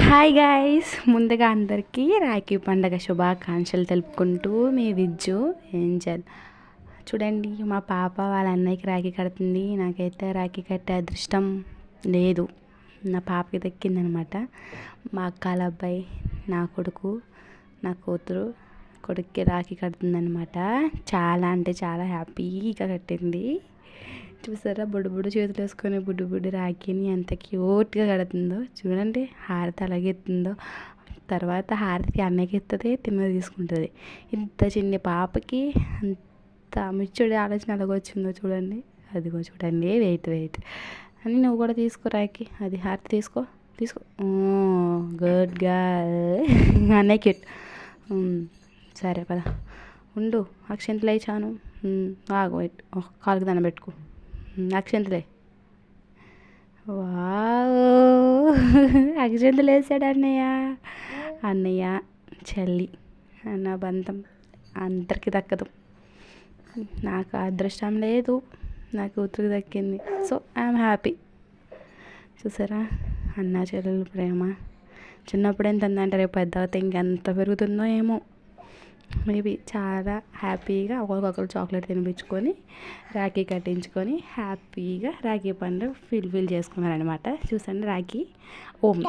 Hi guys, ముందుగా అందరికీ రాఖీ పండగ శుభాకాంక్షలు తెలుపుకుంటూ మీ విజ్జు ఏంజల్. చూడండి, మా పాప వాళ్ళ అన్నయ్యకి రాఖీ కడుతుంది. నాకైతే రాఖీ కట్టే అదృష్టం లేదు, నా పాపకి దక్కిందనమాట. మా అక్కల అబ్బాయి, నా కొడుకు, నా కూతురు కొడుక్కి రాఖీ కడుతుందనమాట. చాలా అంటే చాలా హ్యాపీగా కట్టింది. చూసారా, బుడ్డు చేతులు వేసుకొని బుడ్డు రాఖీని ఎంత క్యూట్గా కడుతుందో. చూడండి, హారతి అలాగే ఎత్తుందో. తర్వాత హారతి అన్నకి ఎత్తుంది, తిన్నది తీసుకుంటుంది. ఇంత చిన్న పాపకి అంత మిచ్చుడి ఆలోచన అలాగొచ్చిందో చూడండి. అదిగో చూడండి, వెయిట్ అని. నువ్వు కూడా తీసుకో రాఖీ, అది హారతి తీసుకో. Good girl. అన్నయ్యకి సరే పద, ఉండు. అక్షంతలు వేయించాను, ఆగు, కాలుకి దండం పెట్టుకో. అక్షంతలే. వావ్, అక్షంతలు వేసాడు అన్నయ్య చెల్లి అన్న బంధం అందరికి దక్కదు. నాకు అదృష్టం లేదు, నా కూతురికి దక్కింది. So I'm happy. చూసారా, అన్న చెల్లెల ప్రేమ. చిన్నప్పుడు ఎంత ఉందంటే రేపు పెద్దగా ఇంకెంత పెరుగుతుందో ఏమో. మేబీ చాలా హ్యాపీగా ఒకరికొకరు చాక్లెట్ తినిపించుకొని రాఖీ కట్టించుకొని హ్యాపీగా రాఖీ పండుగ ఫీల్ చేసుకున్నారనమాట. చూసండి, రాఖీ ఓం